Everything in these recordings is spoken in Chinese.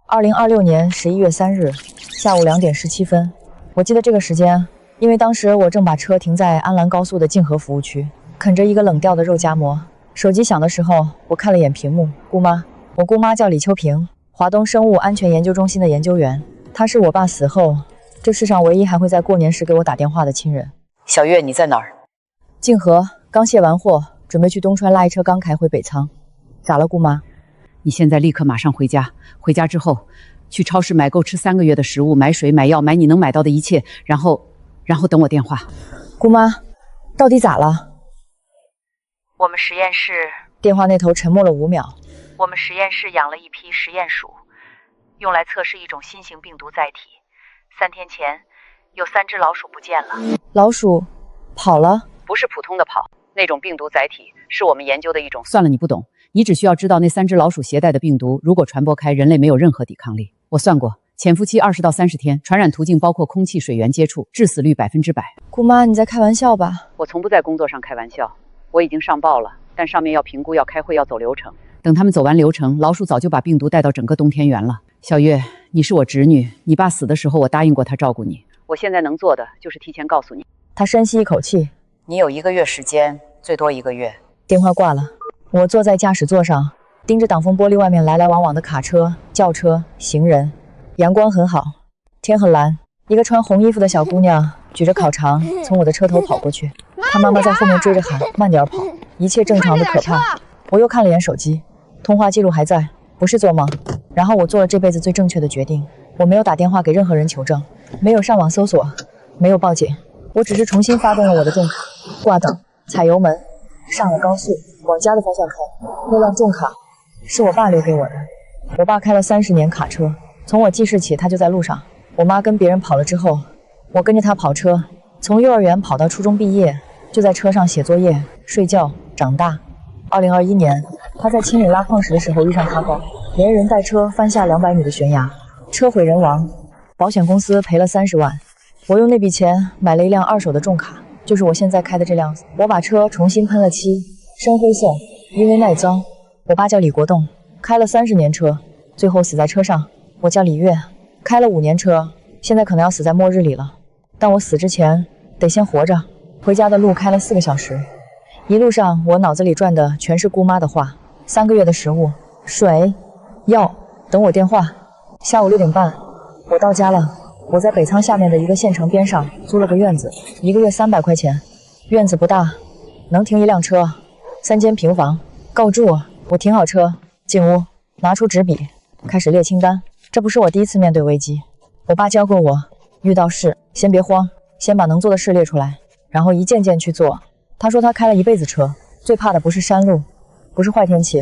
2026年11月3日下午2点17分，我记得这个时间，因为当时我正把车停在安兰高速的泾河服务区，啃着一个冷掉的肉夹馍。手机响的时候，我看了眼屏幕，姑妈，我姑妈叫李秋萍，华东生物安全研究中心的研究员，她是我爸死后这世上唯一还会在过年时给我打电话的亲人。小月，你在哪儿？泾河，刚卸完货，准备去东川拉一车钢铠回北仓。咋了，姑妈？你现在立刻马上回家，回家之后去超市买够吃3个月的食物，买水买药，买你能买到的一切，然后等我电话。姑妈，到底咋了？我们实验室……电话那头沉默了5秒。我们实验室养了一批实验鼠，用来测试一种新型病毒载体。3天前，有3只老鼠不见了。老鼠跑了？不是普通的跑，那种病毒载体是我们研究的一种。算了，你不懂，你只需要知道那3只老鼠携带的病毒，如果传播开，人类没有任何抵抗力。我算过，潜伏期20到30天，传染途径包括空气、水源接触，致死率100%。姑妈，你在开玩笑吧？我从不在工作上开玩笑，我已经上报了，但上面要评估、要开会、要走流程。等他们走完流程，老鼠早就把病毒带到整个冬天园了。小月，你是我侄女，你爸死的时候我答应过他照顾你，我现在能做的就是提前告诉你。他深吸一口气，你有1个月时间，最多1个月。电话挂了。我坐在驾驶座上，盯着挡风玻璃外面来来往往的卡车、轿车、行人。阳光很好，天很蓝。一个穿红衣服的小姑娘举着烤肠从我的车头跑过去，她妈妈在后面追着喊：“慢点跑！”一切正常的可怕。我又看了眼手机，通话记录还在，不是做梦。然后我做了这辈子最正确的决定，我没有打电话给任何人求证，没有上网搜索，没有报警，我只是重新发动了我的重卡，挂档，踩油门，上了高速，往家的方向开。那辆重卡是我爸留给我的，我爸开了30年卡车，从我记事起他就在路上。我妈跟别人跑了之后，我跟着他跑车，从幼儿园跑到初中毕业，就在车上写作业、睡觉、长大。2021年，他在清理拉矿石的时候遇上塌方，连人带车翻下200米的悬崖，车毁人亡，保险公司赔了30万。我用那笔钱买了一辆2手的重卡，就是我现在开的这辆。我把车重新喷了漆，深灰色，因为耐脏。我爸叫李国栋，开了30年车，最后死在车上。我叫李月，开了5年车，现在可能要死在末日里了。但我死之前得先活着。回家的路开了4个小时，一路上我脑子里转的全是姑妈的话：3个月的食物、水、药，等我电话。下午6点半，我到家了。我在北仓下面的一个县城边上租了个院子，1个月300块钱。院子不大，能停1辆车，3间平房。告住我停好车，进屋，拿出纸笔，开始列清单。这不是我第一次面对危机，我爸教过我，遇到事先别慌，先把能做的事列出来，然后一件件去做。他说他开了一辈子车，最怕的不是山路，不是坏天气，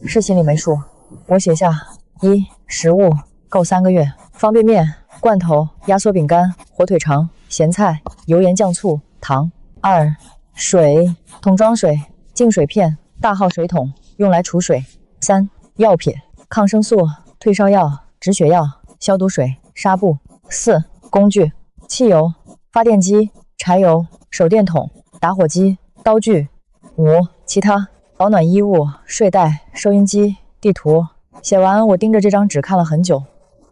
是心里没数。我写下：1. 食物够3个月，方便面、罐头、压缩饼干、火腿肠、咸菜、油盐酱醋、糖。2. 水，桶装水、净水片、大号水桶，用来储水。3. 药品，抗生素、退烧药、止血药、消毒水、纱布。4. 工具，汽油、发电机、柴油、手电筒、打火机、刀具。5. 其他，保暖衣物、睡袋、收音机、地图。写完，我盯着这张纸看了很久，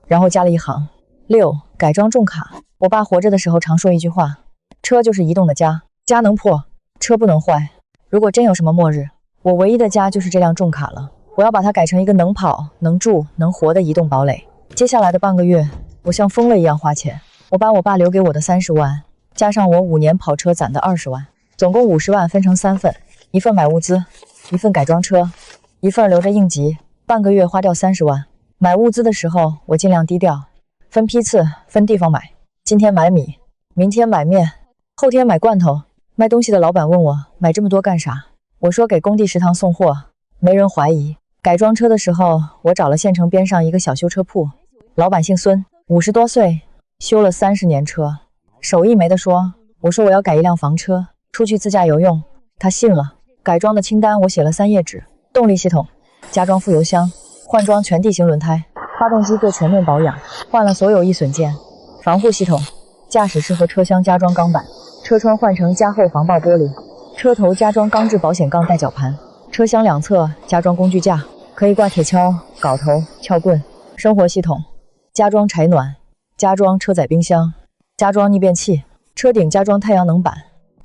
然后加了一行。6. 改装重卡。我爸活着的时候常说一句话：车就是移动的家，家能破，车不能坏。如果真有什么末日，我唯一的家就是这辆重卡了。我要把它改成一个能跑、能住、能活的移动堡垒。接下来的半个月，我像疯了一样花钱。我把我爸留给我的30万，加上我5年跑车攒的20万，总共50万分成3份，一份买物资，一份改装车，一份留着应急。半个月花掉30万。买物资的时候，我尽量低调，分批次，分地方买。今天买米，明天买面，后天买罐头。卖东西的老板问我买这么多干啥，我说给工地食堂送货，没人怀疑。改装车的时候，我找了县城边上一个小修车铺，老板姓孙，50多岁，修了30年车，手艺没得说。我说我要改一辆房车，出去自驾游用，他信了。改装的清单我写了3页纸：动力系统，加装副油箱，换装全地形轮胎，发动机做全面保养，换了所有易损件。防护系统，驾驶室和车厢加装钢板，车窗换成加厚防爆玻璃，车头加装钢制保险杠带绞盘，车厢两侧加装工具架，可以挂铁锹、镐头、撬棍。生活系统，加装柴暖，加装车载冰箱，加装逆变器，车顶加装太阳能板。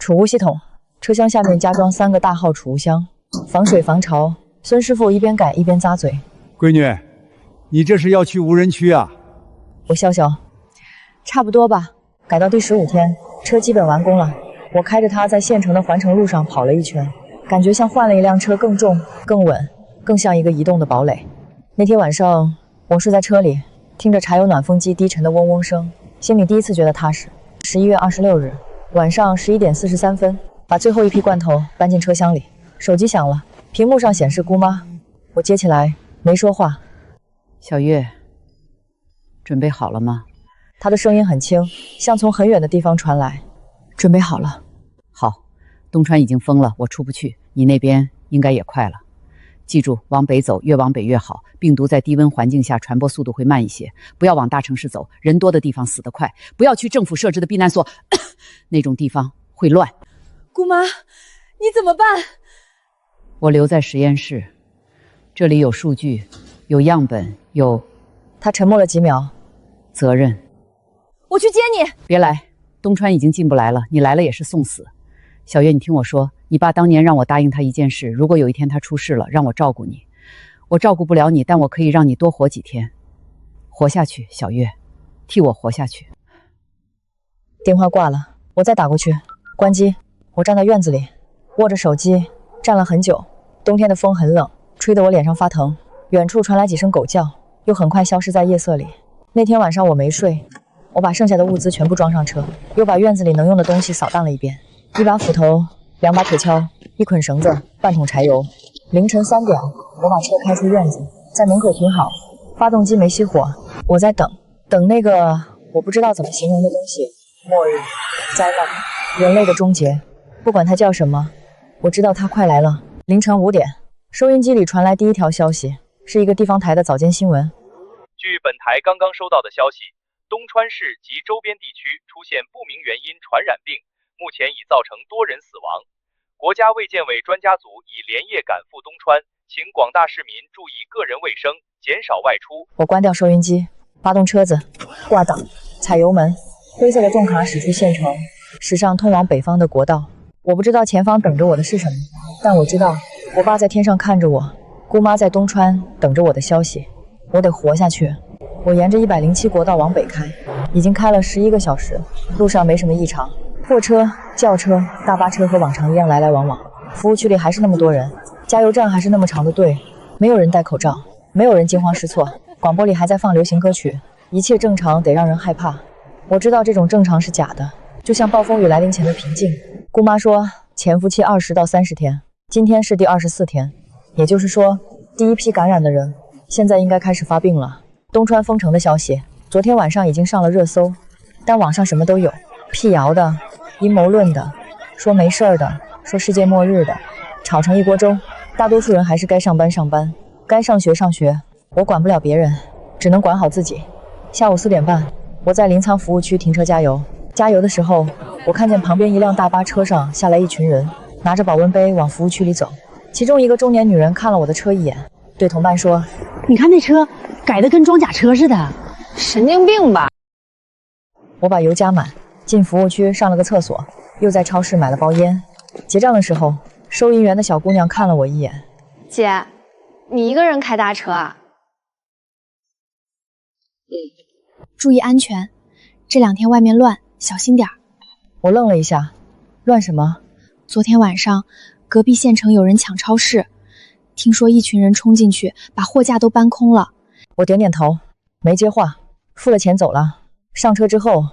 储物系统，车厢下面加装3个大号储物箱，防水防潮。孙师傅一边改一边咂嘴。闺女，你这是要去无人区啊？我笑笑，差不多吧。改到第15天，车基本完工了。我开着它在县城的环城路上跑了一圈，感觉像换了一辆车，更重、更稳，更像一个移动的堡垒。那天晚上，我睡在车里，听着柴油暖风机低沉的嗡嗡声，心里第一次觉得踏实。11月26日晚上11点43分，把最后一批罐头搬进车厢里，手机响了，屏幕上显示姑妈。我接起来，没说话。小月，准备好了吗？她的声音很轻，像从很远的地方传来。准备好了。好，东川已经封了，我出不去，你那边应该也快了。记住，往北走，越往北越好。病毒在低温环境下传播速度会慢一些，不要往大城市走，人多的地方死得快。不要去政府设置的避难所，那种地方会乱。姑妈，你怎么办？我留在实验室，这里有数据，有样本，有……他沉默了几秒。责任。我去接你。别来，东川已经进不来了，你来了也是送死。小月，你听我说，你爸当年让我答应他一件事，如果有一天他出事了，让我照顾你。我照顾不了你，但我可以让你多活几天，活下去。小月，替我活下去。电话挂了，我再打过去。关机。我站在院子里，握着手机，站了很久。冬天的风很冷，吹得我脸上发疼。远处传来几声狗叫，又很快消失在夜色里。那天晚上我没睡，我把剩下的物资全部装上车，又把院子里能用的东西扫荡了一遍。一把斧头，2把铁锹，一捆绳子，半桶柴油。凌晨3点，我把车开出院子，在门口停好，发动机没熄火。我在等那个我不知道怎么形容的东西。末日，灾难，人类的终结，不管它叫什么，我知道它快来了。凌晨5点，收音机里传来第一条消息，是一个地方台的早间新闻。据本台刚刚收到的消息，东川市及周边地区出现不明原因传染病，目前已造成多人死亡。国家卫健委专家组已连夜赶赴东川，请广大市民注意个人卫生，减少外出。我关掉收音机，发动车子，挂档，踩油门，灰色的重卡驶出县城，驶上通往北方的国道。我不知道前方等着我的是什么，但我知道我爸在天上看着我，姑妈在东川等着我的消息。我得活下去。我沿着107国道往北开，已经开了11个小时，路上没什么异常，货车、轿车、大巴车和往常一样来来往往。服务区里还是那么多人，加油站还是那么长的队，没有人戴口罩，没有人惊慌失措，广播里还在放流行歌曲，一切正常得让人害怕。我知道这种正常是假的，就像暴风雨来临前的平静。姑妈说潜伏期20到30天，今天是第24天，也就是说第一批感染的人现在应该开始发病了。东川封城的消息昨天晚上已经上了热搜，但网上什么都有，辟谣的，阴谋论的，说没事儿的，说世界末日的，吵成一锅粥。大多数人还是该上班上班，该上学上学。我管不了别人，只能管好自己。下午4点半，我在临沧服务区停车加油。加油的时候，我看见旁边一辆大巴车上下来一群人，拿着保温杯往服务区里走。其中一个中年女人看了我的车一眼，对同伴说：“你看那车改得跟装甲车似的，神经病吧？”我把油加满，进服务区上了个厕所，又在超市买了包烟。结账的时候，收银员的小姑娘看了我一眼：“姐，你一个人开大车啊？”“注意安全，这2天外面乱，小心点儿。”我愣了一下，乱什么？昨天晚上隔壁县城有人抢超市，听说一群人冲进去，把货架都搬空了。我点点头，没接话，付了钱走了。上车之后，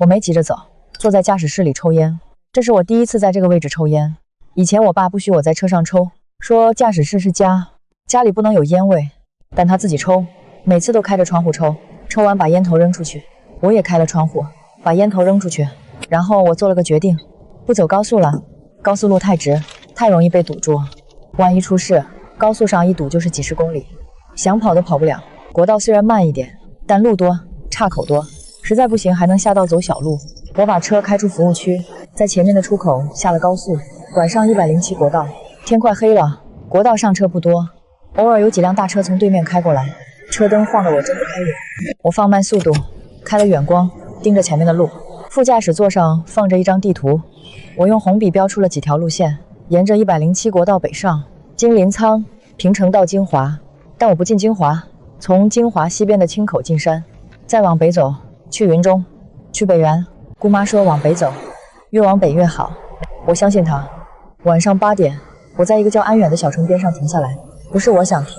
我没急着走，坐在驾驶室里抽烟。这是我第一次在这个位置抽烟。以前我爸不许我在车上抽，说驾驶室是家，家里不能有烟味，但他自己抽，每次都开着窗户抽，抽完把烟头扔出去。我也开了窗户，把烟头扔出去。然后我做了个决定，不走高速了，高速路太直，太容易被堵住，万一出事，高速上一堵就是几十公里，想跑都跑不了。国道虽然慢一点，但路多，岔口多，实在不行还能下道走小路。我把车开出服务区，在前面的出口下了高速，拐上107国道。天快黑了，国道上车不多，偶尔有几辆大车从对面开过来。车灯晃得我睁不开眼。我放慢速度，开了远光，盯着前面的路。副驾驶座上放着一张地图，我用红笔标出了几条路线，沿着107国道北上，经临沧、平城到金华。但我不进金华，从金华西边的青口进山，再往北走，去云中，去北园。姑妈说往北走，越往北越好，我相信她。晚上8点，我在一个叫安远的小城边上停下来，不是我想停，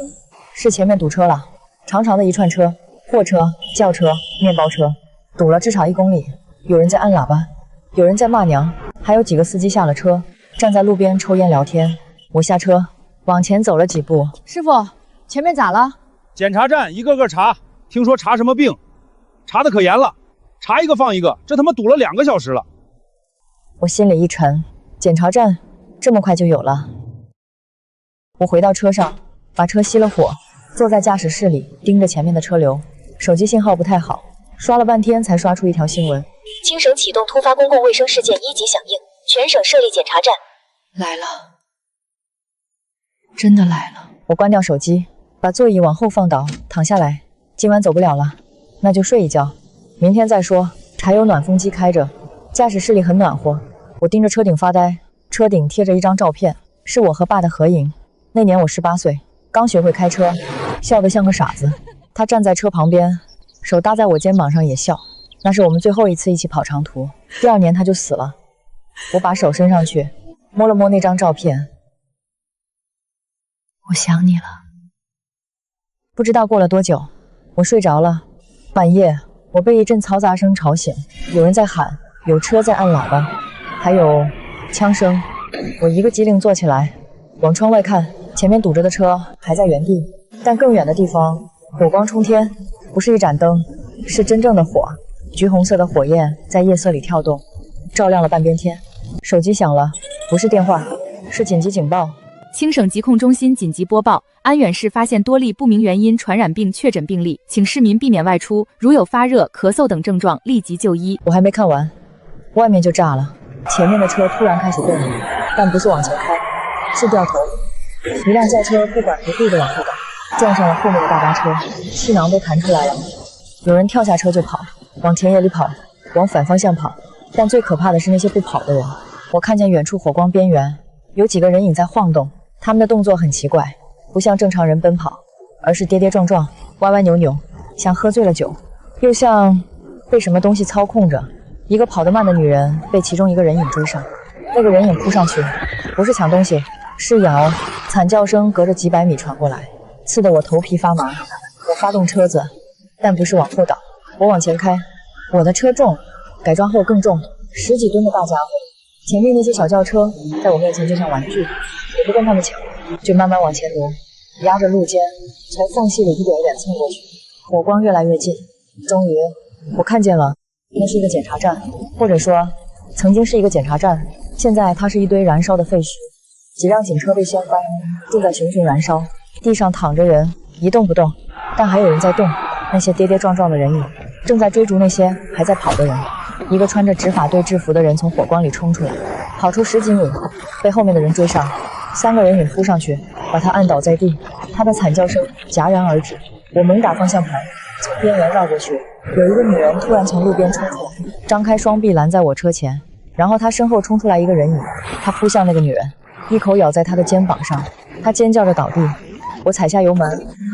是前面堵车了，长长的一串车，货车、轿车、面包车，堵了至少1公里。有人在按喇叭，有人在骂娘，还有几个司机下了车，站在路边抽烟聊天。我下车，往前走了几步。师傅，前面咋了？检查站一个个查，听说查什么病，查的可严了，查一个放一个，这他妈堵了2个小时了。我心里一沉，检查站这么快就有了。我回到车上，把车熄了火，坐在驾驶室里盯着前面的车流，手机信号不太好，刷了半天才刷出一条新闻：青省启动突发公共卫生事件1级响应，全省设立检查站。来了，真的来了。我关掉手机，把座椅往后放倒，躺下来。今晚走不了了，那就睡一觉，明天再说。柴油暖风机开着，驾驶室里很暖和。我盯着车顶发呆，车顶贴着一张照片，是我和爸的合影。那年我18岁，刚学会开车，笑得像个傻子。他站在车旁边，手搭在我肩膀上也笑。那是我们最后一次一起跑长途。第2年他就死了。我把手伸上去，摸了摸那张照片。我想你了。不知道过了多久，我睡着了。半夜，我被一阵嘈杂声吵醒，有人在喊，有车在按喇叭，还有枪声。我一个机灵坐起来，往窗外看，前面堵着的车还在原地，但更远的地方火光冲天，不是一盏灯，是真正的火，橘红色的火焰在夜色里跳动，照亮了半边天。手机响了，不是电话，是紧急警报。青省疾控中心紧急播报：安远市发现多例不明原因传染病确诊病例，请市民避免外出，如有发热、咳嗽等症状，立即就医。我还没看完，外面就炸了。前面的车突然开始动了，但不是往前开，是掉头。一辆轿车不管不顾地往后倒，撞上了后面的大巴车，气囊都弹出来了。有人跳下车就跑，往田野里跑，往反方向跑。但最可怕的是那些不跑的人。我看见远处火光边缘有几个人影在晃动，他们的动作很奇怪，不像正常人奔跑，而是跌跌撞撞、歪歪扭扭，像喝醉了酒，又像被什么东西操控着。一个跑得慢的女人被其中一个人影追上，那个人影扑上去，不是抢东西，是咬。惨叫声隔着几百米传过来，刺得我头皮发麻。我发动车子，但不是往后倒，我往前开。我的车重，改装后更重，10几吨的大家伙。前面那些小轿车在我面前就像玩具，我不跟他们抢，就慢慢往前挪，压着路肩，从缝隙里一点一点蹭过去。火光越来越近，终于我看见了，那是一个检查站，或者说曾经是一个检查站，现在它是一堆燃烧的废墟。几辆警车被掀翻，正在熊熊燃烧，地上躺着人，一动不动，但还有人在动。那些跌跌撞撞的人影正在追逐那些还在跑的人。一个穿着执法队制服的人从火光里冲出来，跑出10几米，被后面的人追上，3个人影扑上去，把他按倒在地。他的惨叫声戛然而止。我猛打方向盘，从边缘绕过去。有一个女人突然从路边冲出来，张开双臂拦在我车前，然后她身后冲出来一个人影，他扑向那个女人，一口咬在她的肩膀上，她尖叫着倒地。我踩下油门，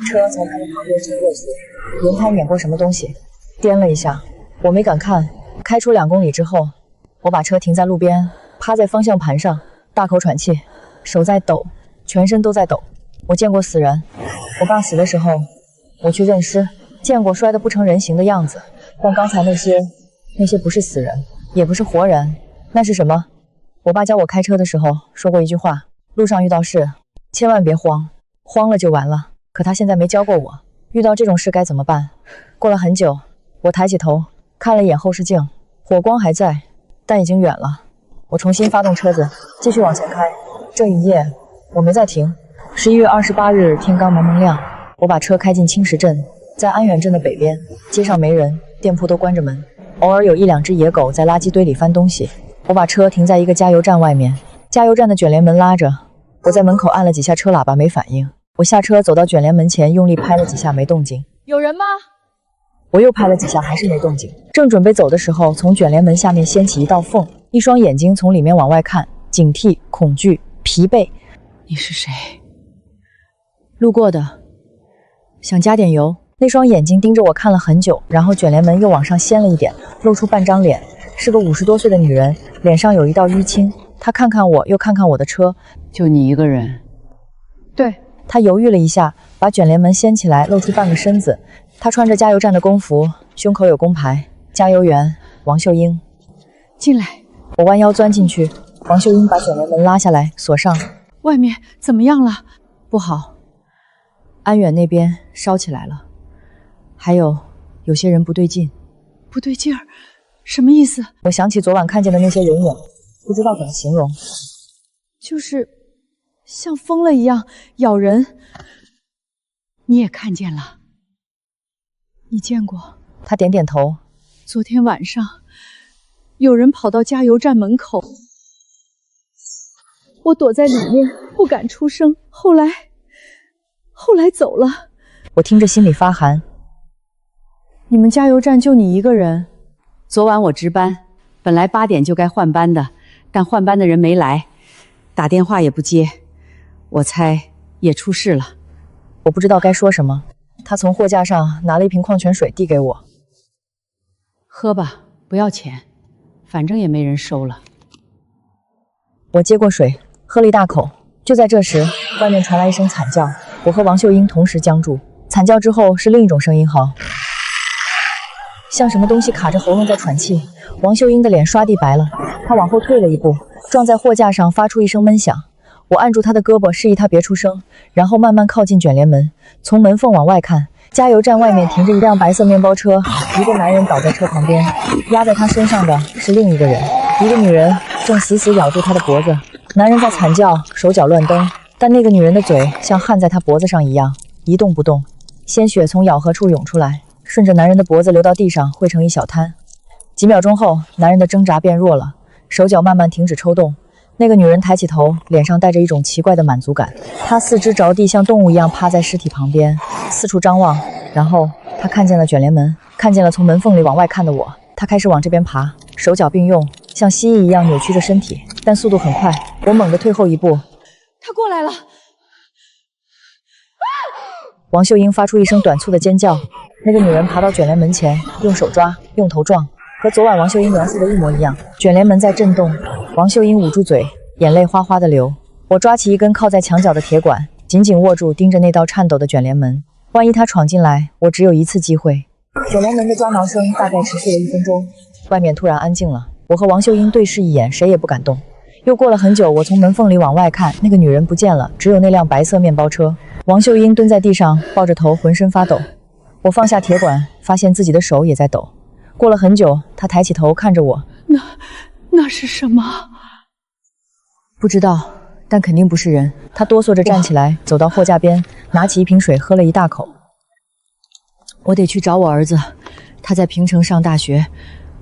车从她的旁边冲过去，轮胎碾过什么东西，颠了一下，我没敢看。开出2公里之后，我把车停在路边，趴在方向盘上，大口喘气，手在抖，全身都在抖。我见过死人，我爸死的时候，我去认尸，见过摔得不成人形的样子，但刚才那些不是死人，也不是活人，那是什么？我爸教我开车的时候说过一句话：路上遇到事，千万别慌，慌了就完了。可他现在没教过我，遇到这种事该怎么办？过了很久，我抬起头，看了一眼后视镜，火光还在，但已经远了。我重新发动车子，继续往前开。这一夜我没再停。11月28日天刚蒙蒙亮，我把车开进青石镇，在安远镇的北边，街上没人，店铺都关着门，偶尔有1、2只野狗在垃圾堆里翻东西。我把车停在一个加油站外面，加油站的卷帘门拉着，我在门口按了几下车喇叭没反应，我下车走到卷帘门前，用力拍了几下，没动静。有人吗？我又拍了几下，还是没动静。正准备走的时候，从卷帘门下面掀起一道缝，一双眼睛从里面往外看，警惕、恐惧、疲惫。你是谁？路过的，想加点油。那双眼睛盯着我看了很久，然后卷帘门又往上掀了一点，露出半张脸，是个50多岁的女人，脸上有一道淤青。她看看我，又看看我的车。就你一个人？对。她犹豫了一下，把卷帘门掀起来，露出半个身子。她穿着加油站的工服，胸口有工牌，加油员王秀英。进来。我弯腰钻进去，王秀英把卷帘门拉下来，锁上。外面怎么样了？不好，安远那边烧起来了，还有些人不对劲。不对劲儿？什么意思？我想起昨晚看见的那些人影，不知道怎么形容。就是像疯了一样咬人。你也看见了？你见过？他点点头。昨天晚上有人跑到加油站门口，我躲在里面不敢出声，后来走了。我听着心里发寒。你们加油站就你一个人？昨晚我值班，本来8点就该换班的，但换班的人没来，打电话也不接，我猜也出事了。我不知道该说什么。他从货架上拿了一瓶矿泉水递给我，喝吧，不要钱，反正也没人收了。我接过水，喝了一大口。就在这时，外面传来一声惨叫，我和王秀英同时僵住。惨叫之后是另一种声音嚎，像什么东西卡着喉咙在喘气。王秀英的脸刷地白了，她往后退了一步，撞在货架上，发出一声闷响。我按住她的胳膊，示意她别出声，然后慢慢靠近卷帘门，从门缝往外看。加油站外面停着一辆白色面包车，一个男人倒在车旁边，压在他身上的是另一个人，一个女人正死死咬住他的脖子。男人在惨叫，手脚乱蹬，但那个女人的嘴像焊在他脖子上一样，一动不动。鲜血从咬合处涌出来，顺着男人的脖子流到地上，汇成一小滩。几秒钟后，男人的挣扎变弱了，手脚慢慢停止抽动。那个女人抬起头，脸上带着一种奇怪的满足感。她四肢着地，像动物一样趴在尸体旁边，四处张望。然后她看见了卷帘门，看见了从门缝里往外看的我。她开始往这边爬，手脚并用，像蜥蜴一样扭曲着身体，但速度很快。我猛地退后一步。他过来了！王秀英发出一声短促的尖叫。那个女人爬到卷帘门前，用手抓，用头撞，和昨晚王秀英描述的一模一样。卷帘门在震动，王秀英捂住嘴，眼泪哗哗地流。我抓起一根靠在墙角的铁管，紧紧握住，盯着那道颤抖的卷帘门。万一他闯进来，我只有一次机会。卷帘门的抓挠声大概持续了1分钟，外面突然安静了。我和王秀英对视一眼，谁也不敢动。又过了很久，我从门缝里往外看，那个女人不见了，只有那辆白色面包车。王秀英蹲在地上，抱着头，浑身发抖。我放下铁管，发现自己的手也在抖。过了很久，她抬起头看着我，那是什么？不知道，但肯定不是人。她哆嗦着站起来，走到货架边，拿起一瓶水喝了一大口。我得去找我儿子，他在平城上大学，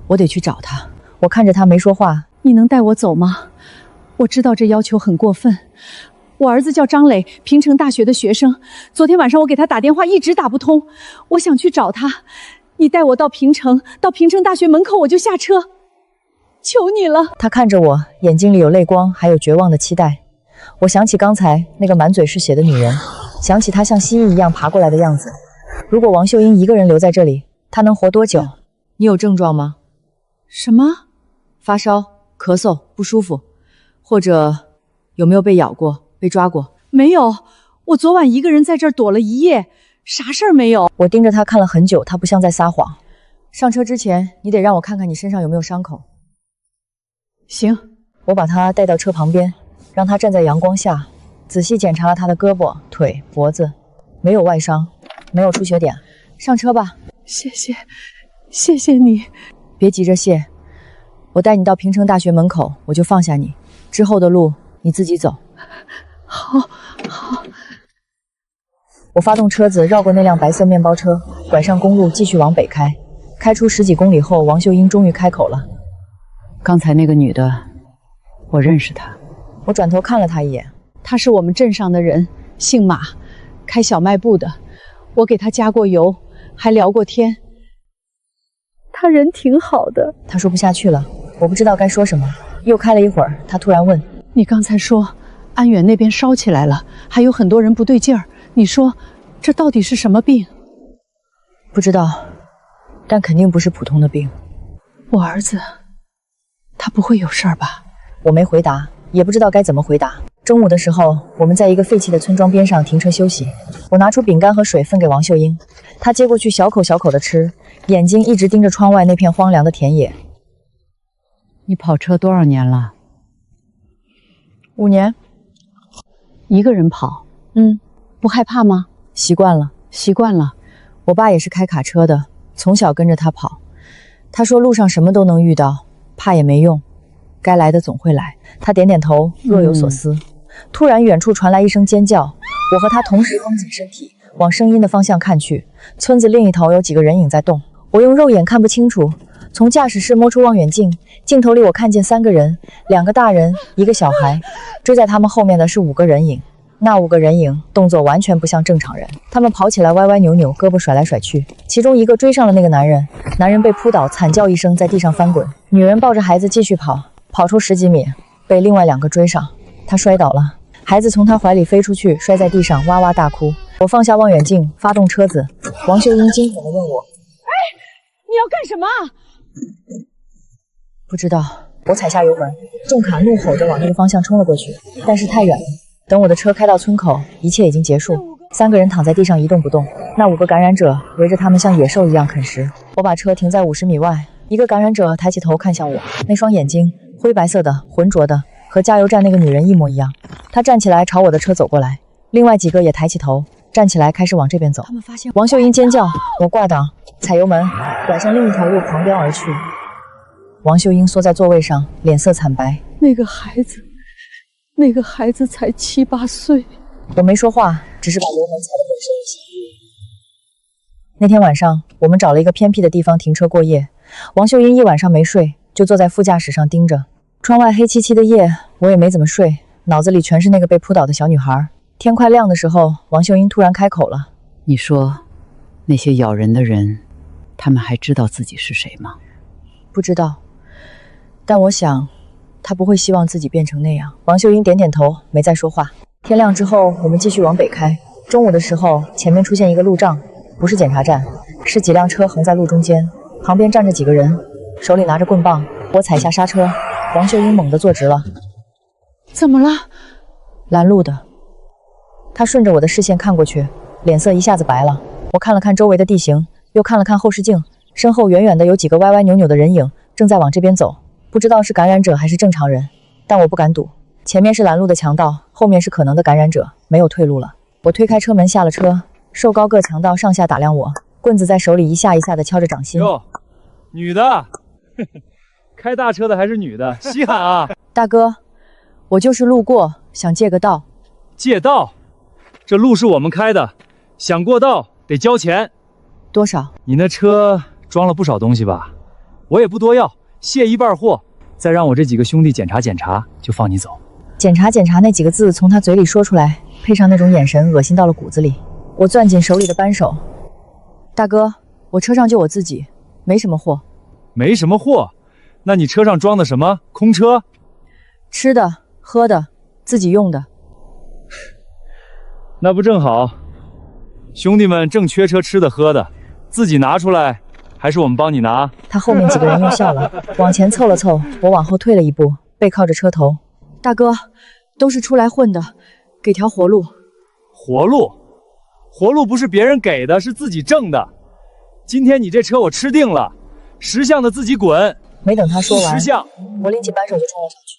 我得去找他。我看着他没说话。你能带我走吗？我知道这要求很过分。我儿子叫张磊，平城大学的学生。昨天晚上我给他打电话，一直打不通。我想去找他，你带我到平城大学门口，我就下车。求你了。他看着我，眼睛里有泪光，还有绝望的期待。我想起刚才那个满嘴是血的女人，想起她像蜥蜴一样爬过来的样子。如果王秀英一个人留在这里，她能活多久？你有症状吗？什么？发烧、咳嗽、不舒服，或者有没有被咬过、被抓过？没有，我昨晚一个人在这儿躲了一夜，啥事儿没有。我盯着他看了很久，他不像在撒谎。上车之前，你得让我看看你身上有没有伤口。行，我把他带到车旁边，让他站在阳光下，仔细检查了他的胳膊、腿、脖子，没有外伤，没有出血点。上车吧。谢谢你。别急着谢，我带你到平城大学门口，我就放下你，之后的路你自己走。好。我发动车子绕过那辆白色面包车，拐上公路继续往北开。开出10几公里后，王秀英终于开口了。刚才那个女的，我认识她。我转头看了她一眼。她是我们镇上的人，姓马，开小卖部的，我给他加过油，还聊过天。他人挺好的。他说不下去了，我不知道该说什么。又开了一会儿，他突然问：“你刚才说安远那边烧起来了，还有很多人不对劲儿，你说这到底是什么病？”不知道，但肯定不是普通的病。我儿子，他不会有事儿吧？我没回答，也不知道该怎么回答。中午的时候，我们在一个废弃的村庄边上停车休息。我拿出饼干和水分给王秀英，她接过去小口小口的吃，眼睛一直盯着窗外那片荒凉的田野。你跑车多少年了？5年。一个人跑？不害怕吗？习惯了。习惯了。我爸也是开卡车的，从小跟着他跑。他说路上什么都能遇到，怕也没用，该来的总会来。他点点头，若有所思。突然远处传来一声尖叫，我和他同时绷紧身体，往声音的方向看去。村子另一头有几个人影在动，我用肉眼看不清楚，从驾驶室摸出望远镜，镜头里我看见3个人，2个大人，1个小孩，追在他们后面的是5个人影。那5个人影动作完全不像正常人，他们跑起来歪歪扭扭，胳膊甩来甩去。其中一个追上了那个男人，男人被扑倒，惨叫一声，在地上翻滚。女人抱着孩子继续跑，跑出10几米，被另外2个追上，她摔倒了，孩子从她怀里飞出去，摔在地上，哇哇大哭。我放下望远镜，发动车子。王秀英惊恐地问我：“哎，你要干什么？”不知道。我踩下油门，重卡怒吼着往那个方向冲了过去，但是太远了。等我的车开到村口，一切已经结束。3个人躺在地上一动不动，那5个感染者围着他们像野兽一样啃食。我把车停在50米外，一个感染者抬起头看向我，那双眼睛灰白色的，浑浊的，和加油站那个女人一模一样。他站起来朝我的车走过来，另外几个也抬起头站起来开始往这边走。王秀英尖叫，我挂档踩油门，拐向另一条路狂飙而去。王秀英缩在座位上，脸色惨白。那个孩子才7、8岁。我没说话，只是把油门踩得更深一些。那天晚上，我们找了一个偏僻的地方停车过夜。王秀英一晚上没睡，就坐在副驾驶上盯着窗外黑漆漆的夜。我也没怎么睡，脑子里全是那个被扑倒的小女孩。天快亮的时候，王秀英突然开口了：“你说，那些咬人的人，他们还知道自己是谁吗？”不知道，但我想他不会希望自己变成那样。王秀英点点头，没再说话。天亮之后，我们继续往北开。中午的时候，前面出现一个路障，不是检查站，是几辆车横在路中间，旁边站着几个人，手里拿着棍棒。我踩下刹车，王秀英猛地坐直了。怎么了？拦路的。她顺着我的视线看过去，脸色一下子白了。我看了看周围的地形，又看了看后视镜，身后远远的有几个歪歪扭扭的人影正在往这边走，不知道是感染者还是正常人，但我不敢赌。前面是拦路的强盗，后面是可能的感染者，没有退路了。我推开车门下了车，瘦高个强盗上下打量我，棍子在手里一下一下的敲着掌心。哟，女的，开大车的还是女的，稀罕啊！大哥，我就是路过，想借个道。借道？这路是我们开的，想过道得交钱。多少？你那车装了不少东西吧？我也不多要，卸一半货，再让我这几个兄弟检查检查，就放你走。检查检查那几个字从他嘴里说出来，配上那种眼神，恶心到了骨子里。我攥紧手里的扳手。大哥，我车上就我自己，没什么货。没什么货？那你车上装的什么？空车？吃的、喝的，自己用的。那不正好？兄弟们正缺车吃的喝的，自己拿出来，还是我们帮你拿？他后面几个人又笑了，往前凑了凑，我往后退了一步，背靠着车头。大哥，都是出来混的，给条活路。活路？活路不是别人给的，是自己挣的。今天你这车我吃定了，10项的自己滚。没等他说完，10项，我拎起扳手就冲了上去。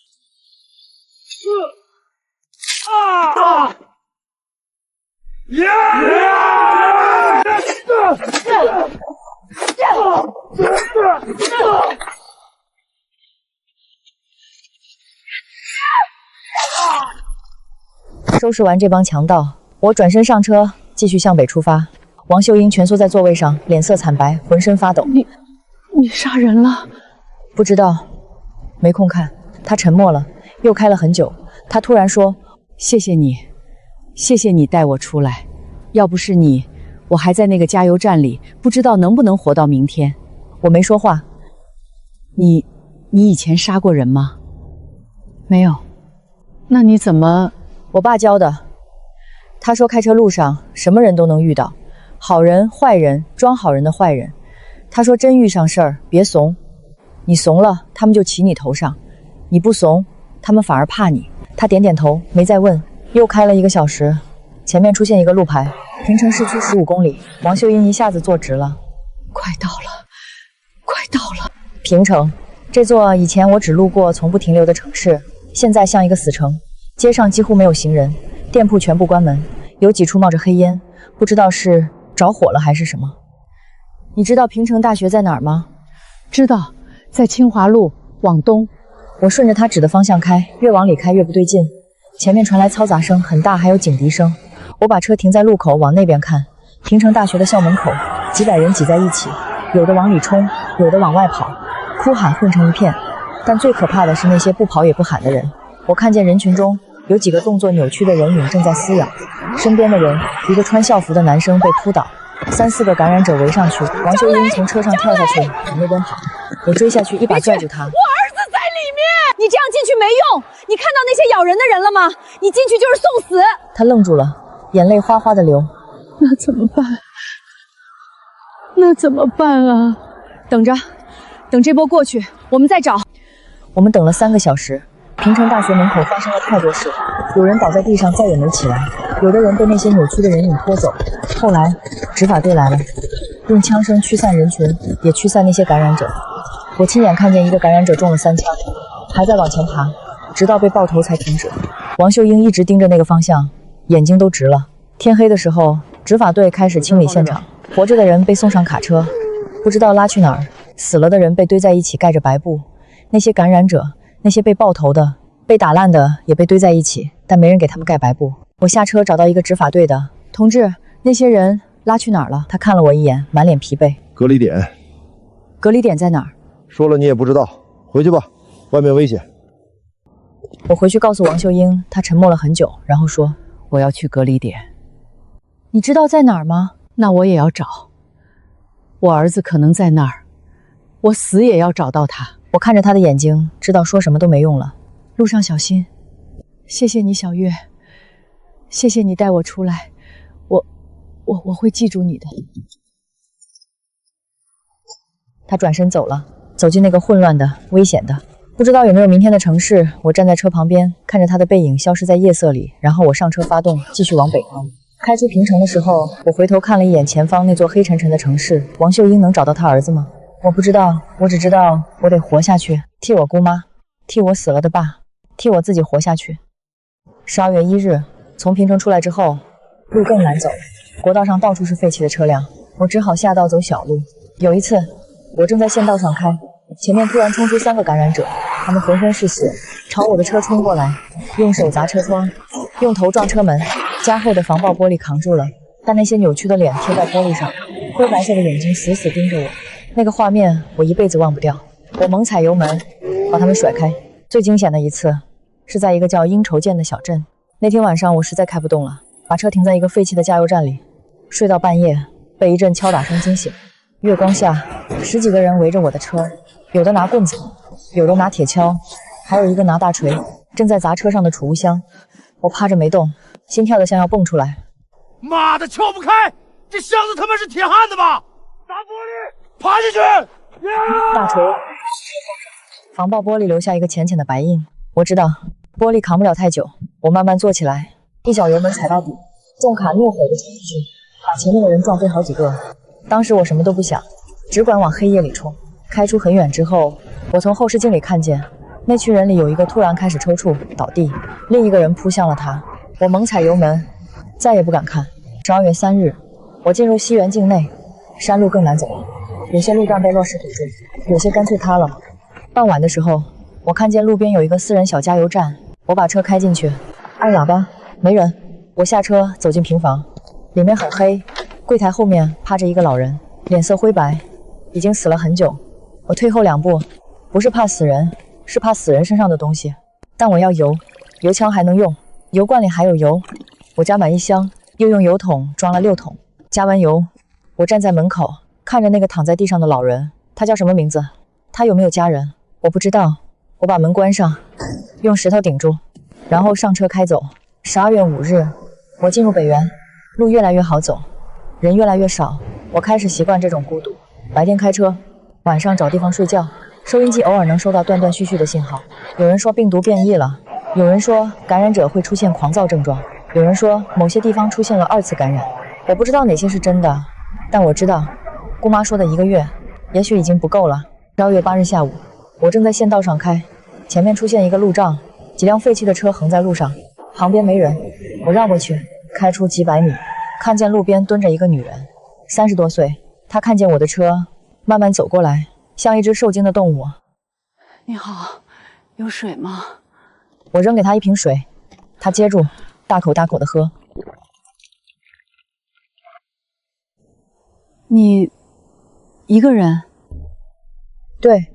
收拾完这帮强盗，我转身上车，继续向北出发。王秀英蜷缩在座位上，脸色惨白，浑身发抖。你杀人了？不知道，没空看。他沉默了，又开了很久。他突然说：“谢谢你，谢谢你带我出来。”要不是你，我还在那个加油站里，不知道能不能活到明天。我没说话。你以前杀过人吗？没有。那你怎么？我爸教的。他说开车路上什么人都能遇到，好人、坏人、装好人的坏人。他说真遇上事儿别怂，你怂了他们就骑你头上，你不怂他们反而怕你。他点点头，没再问。又开了1个小时，前面出现一个路牌，平城市区15公里。王秀英一下子坐直了。快到了，快到了！平城，这座以前我只路过从不停留的城市，现在像一个死城，街上几乎没有行人，店铺全部关门，有几处冒着黑烟，不知道是着火了还是什么。你知道平城大学在哪儿吗？知道，在清华路往东。我顺着他指的方向开，越往里开越不对劲，前面传来嘈杂声很大，还有警笛声。我把车停在路口，往那边看，平城大学的校门口，几百人挤在一起，有的往里冲，有的往外跑，哭喊混成一片。但最可怕的是那些不跑也不喊的人。我看见人群中有几个动作扭曲的人影正在撕咬身边的人，一个穿校服的男生被扑倒，3、4个感染者围上去。王秀英从车上跳下去往那边跑，我追下去一把拽住他。我儿子在里面，你这样进去没用。你看到那些咬人的人了吗？你进去就是送死。他愣住了，眼泪哗哗的流。那怎么办？那怎么办啊？等着，等这波过去，我们再找。我们等了3个小时。平城大学门口发生了太多事，有人倒在地上再也没起来，有的人被那些扭曲的人影拖走。后来执法队来了，用枪声驱散人群，也驱散那些感染者。我亲眼看见一个感染者中了3枪，还在往前爬，直到被爆头才停止。王秀英一直盯着那个方向，眼睛都直了。天黑的时候，执法队开始清理现场，活着的人被送上卡车，不知道拉去哪儿，死了的人被堆在一起盖着白布。那些感染者，那些被爆头的、被打烂的也被堆在一起，但没人给他们盖白布。我下车找到一个执法队的同志，那些人拉去哪儿了？他看了我一眼，满脸疲惫。隔离点。隔离点在哪儿？说了你也不知道，回去吧，外面危险。我回去告诉王秀英，她沉默了很久，然后说：“我要去隔离点。”你知道在哪儿吗？那我也要找。我儿子可能在那儿，我死也要找到他。我看着他的眼睛，知道说什么都没用了。路上小心。谢谢你，小月。谢谢你带我出来，我会记住你的。他转身走了，走进那个混乱的、危险的，不知道有没有明天的城市。我站在车旁边，看着他的背影消失在夜色里，然后我上车发动，继续往北开。开出平城的时候，我回头看了一眼前方那座黑沉沉的城市。王秀英能找到她儿子吗？我不知道，我只知道我得活下去，替我姑妈，替我死了的爸，替我自己活下去。12月1日，从平城出来之后，路更难走，国道上到处是废弃的车辆，我只好下道走小路。有一次，我正在县道上开，前面突然冲出3个感染者，他们浑身是血，朝我的车冲过来，用手砸车窗，用头撞车门，加厚的防爆玻璃扛住了，但那些扭曲的脸贴在玻璃上，灰白色的眼睛死死盯着我。那个画面我一辈子忘不掉。我猛踩油门，把他们甩开。最惊险的一次是在一个叫鹰愁涧的小镇。那天晚上我实在开不动了，把车停在一个废弃的加油站里，睡到半夜，被一阵敲打声惊醒。月光下，10几个人围着我的车，有的拿棍子，有的拿铁锹，还有一个拿大锤，正在砸车上的储物箱。我趴着没动，心跳得像要蹦出来。妈的，撬不开！这箱子他妈是铁焊的吧？砸玻璃！爬下去！大锤防爆玻璃留下一个浅浅的白印。我知道玻璃扛不了太久，我慢慢坐起来，一脚油门踩到底，重卡怒吼地冲出去，把前面的人撞飞好几个。当时我什么都不想，只管往黑夜里冲。开出很远之后，我从后视镜里看见那群人里有一个突然开始抽搐倒地，另一个人扑向了他。我猛踩油门，再也不敢看。12月3日，我进入西园境内，山路更难走了，有些路段被落石堵住，有些干脆塌了。傍晚的时候，我看见路边有一个私人小加油站，我把车开进去，按喇叭，没人。我下车走进平房，里面很黑，柜台后面趴着一个老人，脸色灰白，已经死了很久。我退后2步，不是怕死人，是怕死人身上的东西。但我要油，油枪还能用，油罐里还有油。我加满1箱，又用油桶装了6桶。加完油，我站在门口看着那个躺在地上的老人，他叫什么名字？他有没有家人？我不知道。我把门关上，用石头顶住，然后上车开走。12月5日，我进入北园，路越来越好走，人越来越少，我开始习惯这种孤独。白天开车，晚上找地方睡觉。收音机偶尔能收到断断续续的信号，有人说病毒变异了，有人说感染者会出现狂躁症状，有人说某些地方出现了2次感染。我不知道哪些是真的，但我知道姑妈说的1个月也许已经不够了。12月8日下午，我正在县道上开，前面出现一个路障，几辆废弃的车横在路上，旁边没人。我绕过去，开出几百米，看见路边蹲着一个女人，30多岁。她看见我的车，慢慢走过来，像一只受惊的动物。你好，有水吗？我扔给她一瓶水，她接住，大口大口地喝。你一个人？对。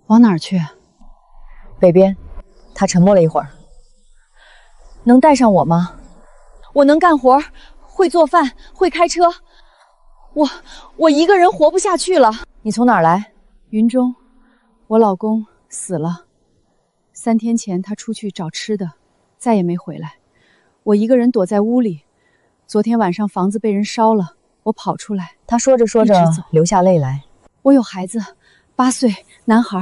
往哪儿去？北边。他沉默了一会儿。能带上我吗？我能干活，会做饭，会开车。我一个人活不下去了。你从哪儿来？云中。我老公死了。3天前他出去找吃的，再也没回来。我一个人躲在屋里。昨天晚上房子被人烧了，我跑出来。他说着说着流下泪来。我有孩子，8岁男孩，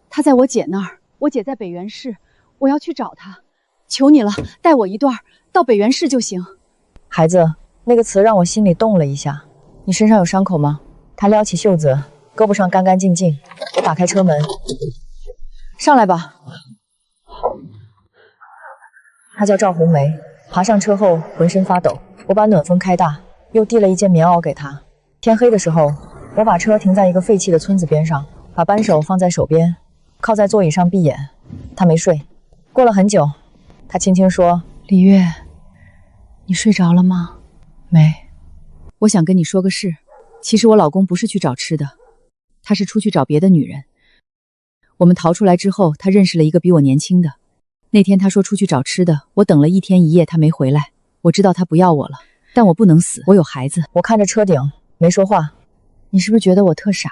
他在我姐那儿。我姐在北园市，我要去找她。求你了，带我一段，到北园市就行。孩子，那个词让我心里动了一下。你身上有伤口吗？他撩起袖子，胳膊上干干净净。我打开车门，上来吧。他叫赵红梅，爬上车后浑身发抖。我把暖风开大，又递了一件棉袄给他。天黑的时候，我把车停在一个废弃的村子边上，把扳手放在手边，靠在座椅上闭眼。他没睡。过了很久，他轻轻说：“李月，你睡着了吗？”没。我想跟你说个事，其实我老公不是去找吃的，他是出去找别的女人。我们逃出来之后，他认识了一个比我年轻的。那天他说出去找吃的，我等了1天1夜，他没回来。我知道他不要我了，但我不能死，我有孩子。我看着车顶，没说话。你是不是觉得我特傻？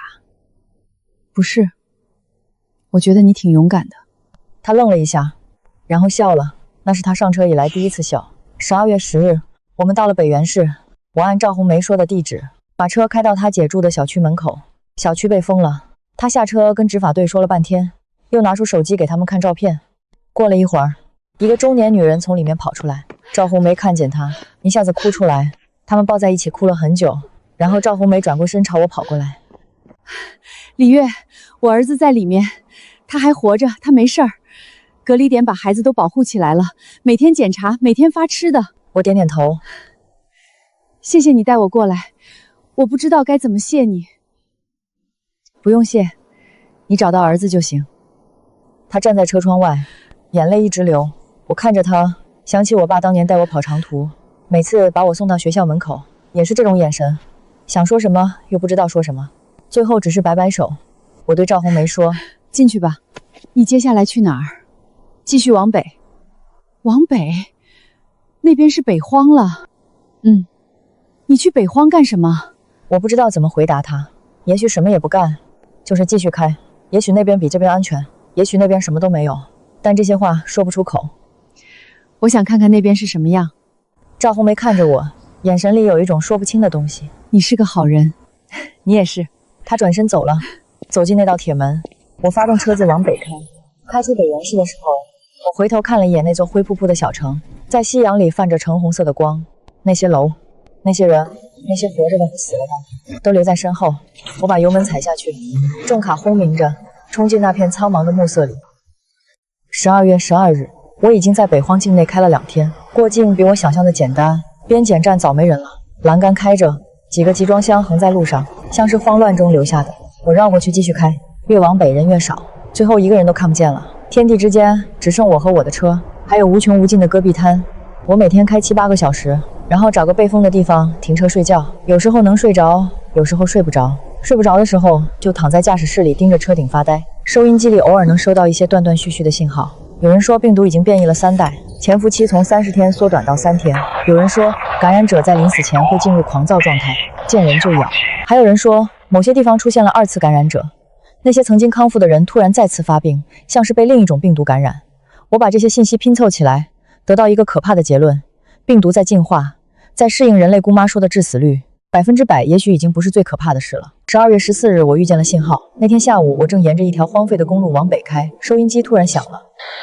不是，我觉得你挺勇敢的。他愣了一下，然后笑了，那是他上车以来第一次笑。12月10日，我们到了北园市。我按赵红梅说的地址，把车开到她姐住的小区门口。小区被封了，她下车跟执法队说了半天，又拿出手机给他们看照片。过了一会儿，一个中年女人从里面跑出来，赵红梅看见她，一下子哭出来，他们抱在一起哭了很久。然后赵红梅转过身朝我跑过来。李月，我儿子在里面，他还活着，他没事儿。隔离点把孩子都保护起来了，每天检查，每天发吃的。我点点头。谢谢你带我过来，我不知道该怎么谢你。不用谢，你找到儿子就行。他站在车窗外，眼泪一直流。我看着他，想起我爸当年带我跑长途，每次把我送到学校门口，也是这种眼神，想说什么又不知道说什么，最后只是摆摆手。我对赵红梅说：“进去吧。”你接下来去哪儿？继续往北。往北？那边是北荒了。你去北荒干什么？我不知道怎么回答他，也许什么也不干，就是继续开。也许那边比这边安全，也许那边什么都没有，但这些话说不出口。我想看看那边是什么样。赵红梅看着我，眼神里有一种说不清的东西。你是个好人。你也是。他转身走了，走进那道铁门。我发动车子往北开，开出北园市的时候，我回头看了一眼那座灰扑扑的小城，在夕阳里泛着橙红色的光，那些楼，那些人，那些活着的和死了的，都留在身后。我把油门踩下去，重卡轰鸣着，冲进那片苍茫的暮色里。12月12日，我已经在北荒境内开了2天，过境比我想象的简单。边检站早没人了，栏杆开着，几个集装箱横在路上，像是慌乱中留下的。我绕过去继续开，越往北人越少，最后一个人都看不见了。天地之间只剩我和我的车，还有无穷无尽的戈壁滩。我每天开7、8个小时，然后找个背风的地方停车睡觉，有时候能睡着，有时候睡不着。睡不着的时候就躺在驾驶室里盯着车顶发呆。收音机里偶尔能收到一些断断续续的信号，有人说病毒已经变异了3代，潜伏期从30天缩短到3天。有人说，感染者在临死前会进入狂躁状态，见人就咬。还有人说，某些地方出现了2次感染者，那些曾经康复的人突然再次发病，像是被另一种病毒感染。我把这些信息拼凑起来，得到一个可怕的结论：病毒在进化，在适应人类姑妈说的致死率100%，也许已经不是最可怕的事了。12月14日，我遇见了信号。那天下午，我正沿着一条荒废的公路往北开，收音机突然响了，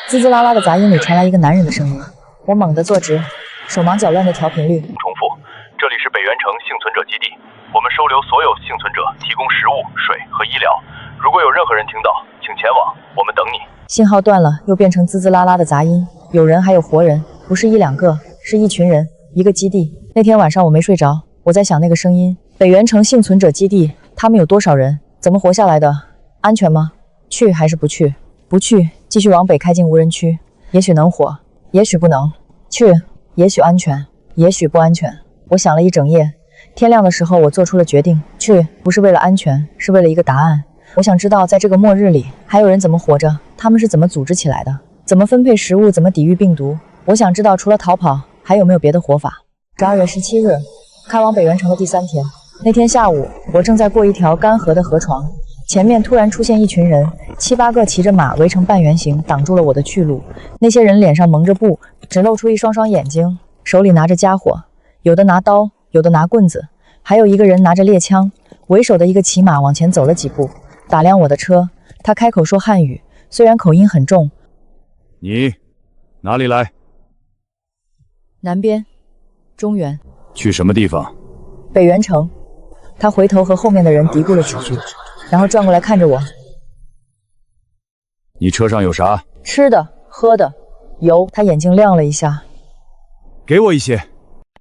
滋滋啦啦的杂音里传来一个男人的声音。我猛地坐直，手忙脚乱地调频率。重复，这里是北原城幸存者基地，我们收留所有幸存者，提供食物、水和医疗。如果有任何人听到，请前往，我们等你。信号断了，又变成滋滋啦啦的杂音，有人还有活人，不是1、2个，是一群人，一个基地。那天晚上我没睡着，我在想那个声音，北原城幸存者基地，他们有多少人？怎么活下来的？安全吗？去还是不去？不去，继续往北开进无人区，也许能活，也许不能。去，也许安全，也许不安全。我想了一整夜，天亮的时候我做出了决定，去，不是为了安全，是为了一个答案。我想知道在这个末日里，还有人怎么活着，他们是怎么组织起来的，怎么分配食物，怎么抵御病毒。我想知道除了逃跑，还有没有别的活法。12月17日，开往北原城的第3天。那天下午，我正在过一条干涸的河床，前面突然出现一群人，7、8个骑着马围成半圆形，挡住了我的去路。那些人脸上蒙着布，只露出一双双眼睛，手里拿着家伙，有的拿刀，有的拿棍子，还有一个人拿着猎枪。为首的一个骑马往前走了几步，打量我的车，他开口说汉语，虽然口音很重。你哪里来？南边，中原。去什么地方？北原城。他回头和后面的人嘀咕了几句，然后转过来看着我。你车上有啥？吃的、喝的、油。他眼睛亮了一下。给我一些。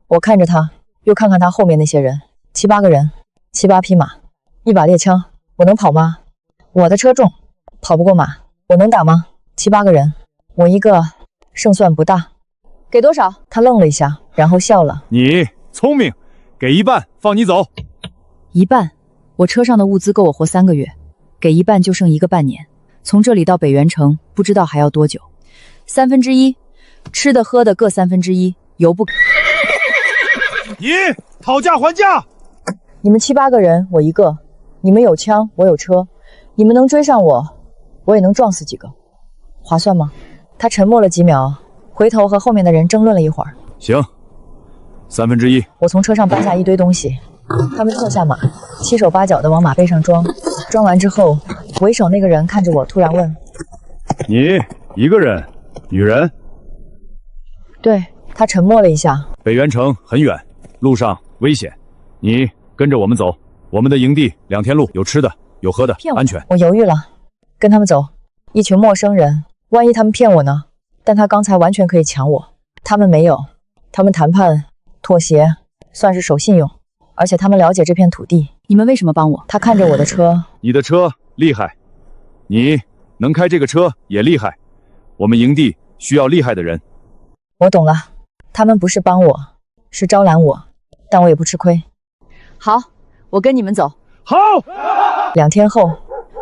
我看着他，又看看他后面那些人，7、8个人，7、8匹马，一把猎枪。我能跑吗？我的车重，跑不过马。我能打吗？7、8个人，我一个，胜算不大。给多少？他愣了一下，然后笑了。你聪明，给1半，放你走。1半？我车上的物资够我活3个月，给1半就剩1个半年。从这里到北原城，不知道还要多久。1/3，吃的喝的各1/3，油不。你讨价还价！你们7、8个人，我一个。你们有枪，我有车。你们能追上我，我也能撞死几个。划算吗？他沉默了几秒，回头和后面的人争论了一会儿。行，1/3。我从车上搬下一堆东西，他们跳下马，7手8脚的往马背上装。装完之后，为首那个人看着我，突然问：“你一个人，女人？”对。他沉默了一下。北原城很远，路上危险，你跟着我们走。我们的营地2天路，有吃的，有喝的，安全。我犹豫了，跟他们走。一群陌生人，万一他们骗我呢？但他刚才完全可以抢我，他们没有，他们谈判妥协，算是守信用，而且他们了解这片土地。你们为什么帮我？他看着我的车。你的车厉害，你能开这个车也厉害，我们营地需要厉害的人。我懂了，他们不是帮我，是招揽我，但我也不吃亏。好，我跟你们走。好。2天后，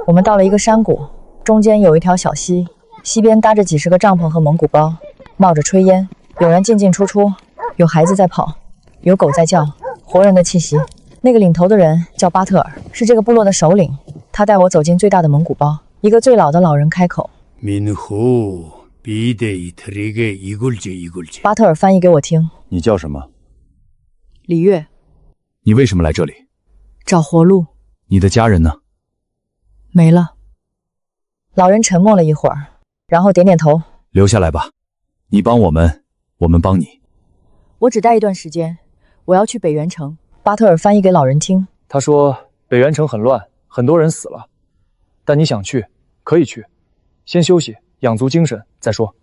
我们到了一个山谷，中间有一条小溪，溪边搭着几十个帐篷和蒙古包，冒着炊烟，有人进进出出，有孩子在跑，有狗在叫，活人的气息。那个领头的人叫巴特尔，是这个部落的首领。他带我走进最大的蒙古包，一个最老的老人开口。巴特尔翻译给我听。你叫什么？李月。你为什么来这里？找活路。你的家人呢？没了。老人沉默了一会儿，然后点点头。留下来吧，你帮我们，我们帮你。我只待一段时间，我要去北原城。巴特尔翻译给老人听。他说北原城很乱，很多人死了，但你想去可以去，先休息养足精神再说。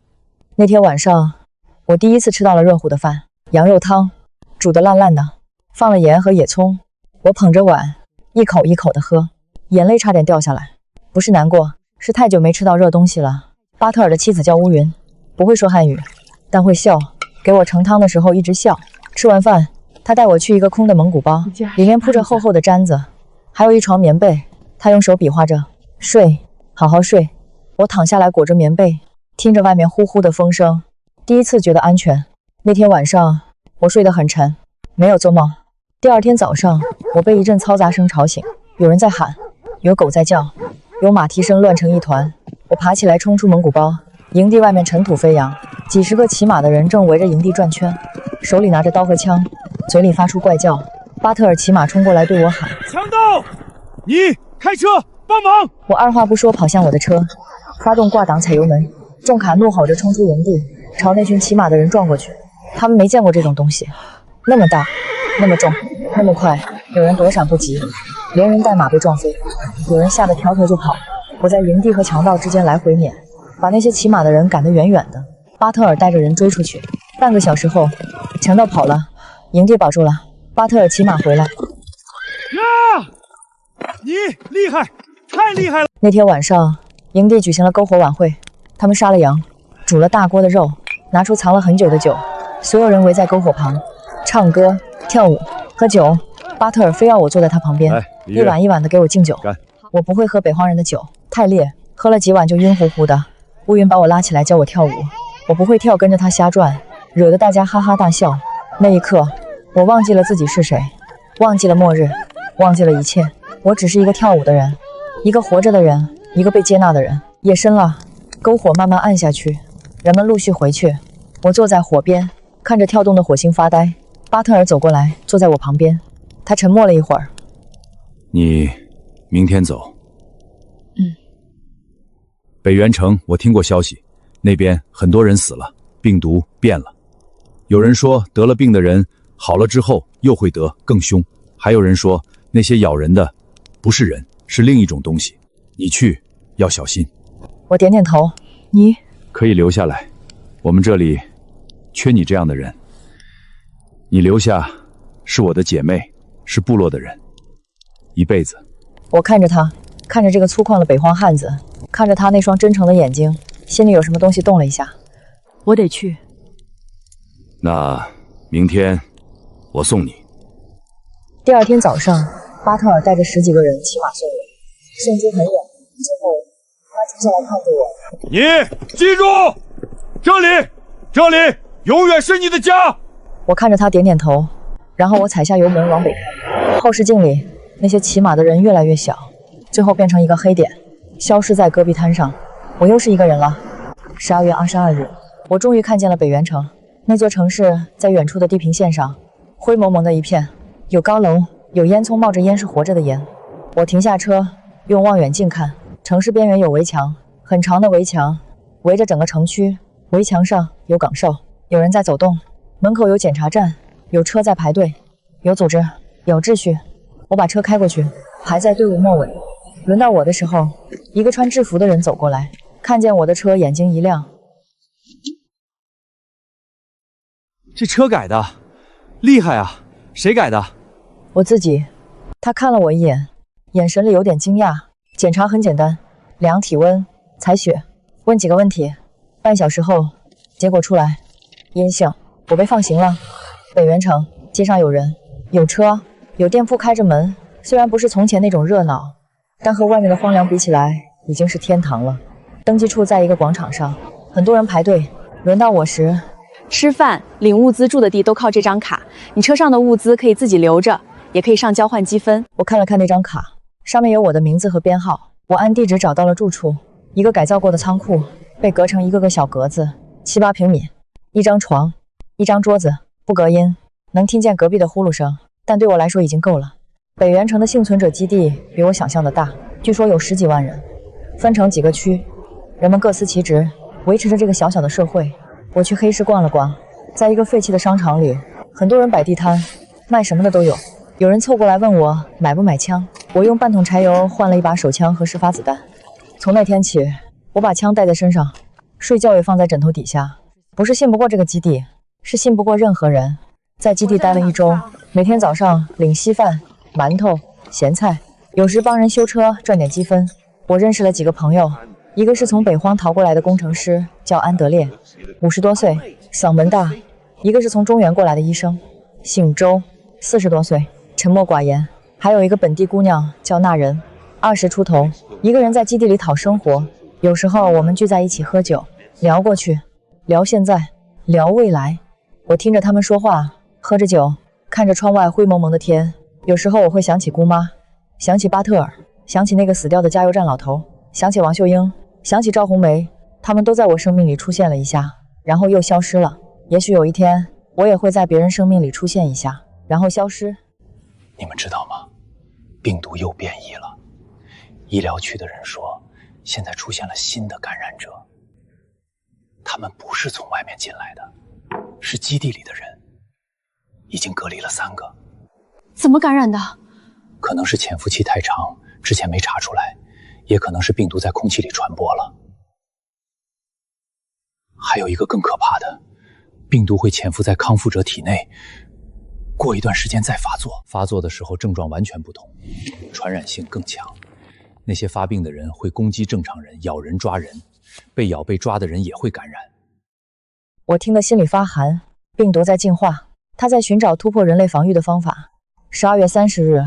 那天晚上我第一次吃到了热乎的饭，羊肉汤，煮得烂烂的，放了盐和野葱。我捧着碗一口一口的喝，眼泪差点掉下来。不是难过，是太久没吃到热东西了。巴特尔的妻子叫乌云，不会说汉语，但会笑，给我盛汤的时候一直笑。吃完饭，他带我去一个空的蒙古包，里面铺着厚厚的毡子，还有一床棉被。他用手比划着，睡，好好睡。我躺下来裹着棉被，听着外面呼呼的风声，第一次觉得安全。那天晚上我睡得很沉，没有做梦。第二天早上，我被一阵嘈杂声吵醒，有人在喊，有狗在叫，有马蹄声乱成一团。我爬起来冲出蒙古包，营地外面尘土飞扬，几十个骑马的人正围着营地转圈，手里拿着刀和枪，嘴里发出怪叫。巴特尔骑马冲过来对我喊：强盗，你开车帮忙！我二话不说跑向我的车，发动挂挡踩油门，重卡怒吼着冲出营地，朝那群骑马的人撞过去。他们没见过这种东西，那么大，那么重，那么快，有人躲闪不及，连人带马被撞飞，有人吓得调头就跑。我在营地和强盗之间来回撵，把那些骑马的人赶得远远的。巴特尔带着人追出去，半个小时后，强盗跑了，营地保住了。巴特尔骑马回来。呀，你厉害，太厉害了！那天晚上，营地举行了篝火晚会，他们杀了羊，煮了大锅的肉，拿出藏了很久的酒，所有人围在篝火旁，唱歌、跳舞、喝酒。巴特尔非要我坐在他旁边，一碗一碗的给我敬酒。我不会喝北方人的酒，太烈，喝了几碗就晕乎乎的。乌云把我拉起来教我跳舞，我不会跳，跟着他瞎转，惹得大家哈哈大笑。那一刻，我忘记了自己是谁，忘记了末日，忘记了一切。我只是一个跳舞的人，一个活着的人，一个被接纳的人。夜深了，篝火慢慢暗下去，人们陆续回去。我坐在火边，看着跳动的火星发呆。巴特尔走过来，坐在我旁边，他沉默了一会儿。你明天走。北原城我听过消息，那边很多人死了，病毒变了。有人说得了病的人好了之后又会得，更凶。还有人说那些咬人的不是人，是另一种东西。你去要小心。我点点头。你可以留下来，我们这里缺你这样的人。你留下是我的姐妹，是部落的人，一辈子。我看着他，看着这个粗犷的北荒汉子，看着他那双真诚的眼睛，心里有什么东西动了一下。我得去。那明天我送你。第二天早上，巴特尔带着10几个人骑马送我，送出很远。最后，他停下来看着我。你记住，这里永远是你的家。我看着他点点头，然后我踩下油门往北开。后视镜里，那些骑马的人越来越小，最后变成一个黑点，消失在戈壁滩上。我又是一个人了。12月22日，我终于看见了北原城。那座城市在远处的地平线上，灰蒙蒙的一片，有高楼，有烟囱冒着烟是活着的烟。我停下车，用望远镜看，城市边缘有围墙，很长的围墙，围着整个城区。围墙上有岗哨，有人在走动，门口有检查站，有车在排队，有组织，有秩序。我把车开过去，排在队伍末尾。轮到我的时候，一个穿制服的人走过来，看见我的车，眼睛一亮。这车改的，厉害啊！谁改的？我自己。他看了我一眼，眼神里有点惊讶。检查很简单，量体温，采血，问几个问题。半小时后，结果出来，阴性。我被放行了。北原城街上有人，有车，有店铺开着门。虽然不是从前那种热闹，但和外面的荒凉比起来，已经是天堂了。登记处在一个广场上，很多人排队。轮到我时，吃饭、领物资、住的地都靠这张卡。你车上的物资可以自己留着，也可以上交换积分。我看了看那张卡，上面有我的名字和编号。我按地址找到了住处，一个改造过的仓库，被隔成一个个小格子，7、8平米，一张床，一张桌子，不隔音，能听见隔壁的呼噜声，但对我来说已经够了。北原城的幸存者基地比我想象的大，据说有10几万人，分成几个区，人们各司其职，维持着这个小小的社会。我去黑市逛了逛，在一个废弃的商场里，很多人摆地摊，卖什么的都有。有人凑过来问我买不买枪，我用半桶柴油换了一把手枪和10发子弹。从那天起，我把枪带在身上，睡觉也放在枕头底下。不是信不过这个基地，是信不过任何人。在基地待了1周，每天早上领稀饭、馒头、咸菜，有时帮人修车赚点积分。我认识了几个朋友，一个是从北荒逃过来的工程师，叫安德烈，50多岁，嗓门大；一个是从中原过来的医生，姓周，40多岁，沉默寡言；还有一个本地姑娘叫娜人，20出头，一个人在基地里讨生活。有时候我们聚在一起喝酒，聊过去，聊现在，聊未来。我听着他们说话，喝着酒，看着窗外灰蒙蒙的天。有时候我会想起姑妈，想起巴特尔，想起那个死掉的加油站老头，想起王秀英，想起赵红梅，他们都在我生命里出现了一下，然后又消失了。也许有一天，我也会在别人生命里出现一下，然后消失。你们知道吗？病毒又变异了。医疗区的人说，现在出现了新的感染者。他们不是从外面进来的，是基地里的人，已经隔离了3个。怎么感染的？可能是潜伏期太长，之前没查出来，也可能是病毒在空气里传播了。还有一个更可怕的，病毒会潜伏在康复者体内，过一段时间再发作。发作的时候症状完全不同，传染性更强。那些发病的人会攻击正常人，咬人抓人，被咬被抓的人也会感染。我听得心里发寒，病毒在进化，它在寻找突破人类防御的方法。12月30日，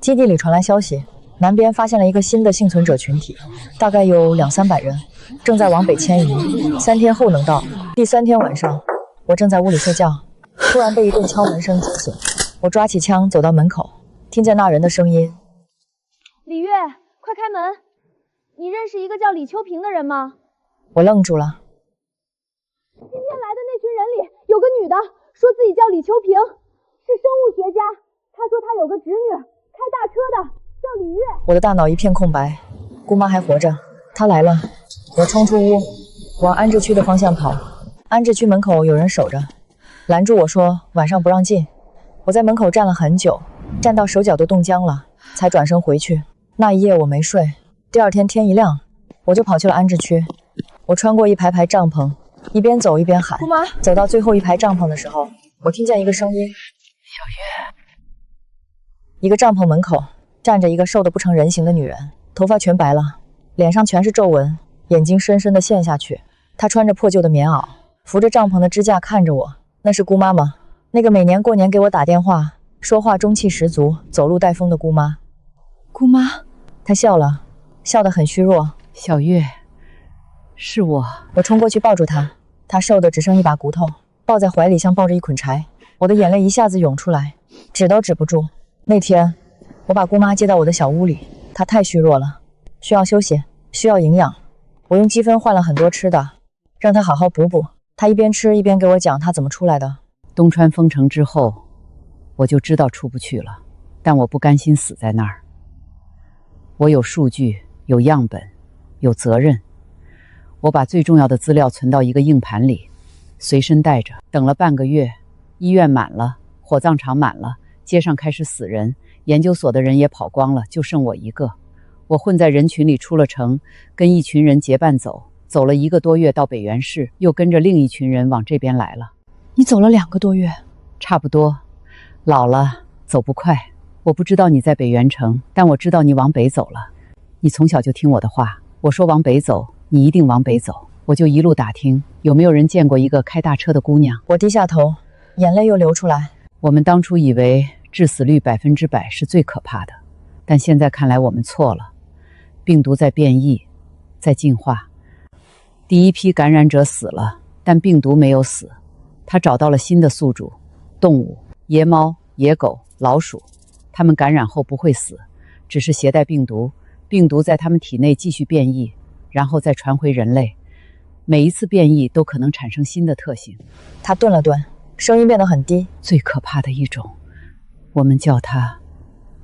基地里传来消息，南边发现了一个新的幸存者群体，大概有200-300人，正在往北迁移，3天后能到。第3天晚上，我正在屋里睡觉，突然被一阵敲门声惊醒。我抓起枪走到门口，听见那人的声音：李月，快开门！你认识一个叫李秋平的人吗？我愣住了。今天来的那群人里有个女的，说自己叫李秋平，是生物学家。她说她有个侄女，开大车的，叫李月。我的大脑一片空白，姑妈还活着，她来了。我冲出屋，往安置区的方向跑。安置区门口有人守着，拦住我说晚上不让进。我在门口站了很久，站到手脚都冻僵了，才转身回去。那一夜我没睡，第2天天一亮，我就跑去了安置区。我穿过一排排帐篷，一边走一边喊。姑妈，走到最后一排帐篷的时候，我听见一个声音：小月。一个帐篷门口站着一个瘦得不成人形的女人，头发全白了，脸上全是皱纹，眼睛深深地陷下去。她穿着破旧的棉袄，扶着帐篷的支架看着我。那是姑妈吗？那个每年过年给我打电话，说话中气十足，走路带风的姑妈。姑妈，她笑了，笑得很虚弱。小月，是我。我冲过去抱住她，她瘦得只剩一把骨头，抱在怀里像抱着一捆柴。我的眼泪一下子涌出来，止都止不住。那天，我把姑妈接到我的小屋里，她太虚弱了，需要休息，需要营养。我用积分换了很多吃的，让她好好补补。她一边吃一边给我讲她怎么出来的。东川封城之后，我就知道出不去了，但我不甘心死在那儿。我有数据，有样本，有责任。我把最重要的资料存到一个硬盘里，随身带着。等了半个月，医院满了，火葬场满了，街上开始死人，研究所的人也跑光了，就剩我一个。我混在人群里出了城，跟一群人结伴走，走了1个多月到北原市，又跟着另一群人往这边来了。你走了2个多月？差不多。老了，走不快。我不知道你在北原城，但我知道你往北走了。你从小就听我的话，我说往北走，你一定往北走。我就一路打听，有没有人见过一个开大车的姑娘。我低下头，眼泪又流出来。我们当初以为致死率100%是最可怕的，但现在看来我们错了。病毒在变异，在进化。第一批感染者死了，但病毒没有死，它找到了新的宿主，动物，野猫、野狗、老鼠。它们感染后不会死，只是携带病毒，病毒在它们体内继续变异，然后再传回人类。每一次变异都可能产生新的特性。他顿了顿，声音变得很低。最可怕的一种，我们叫它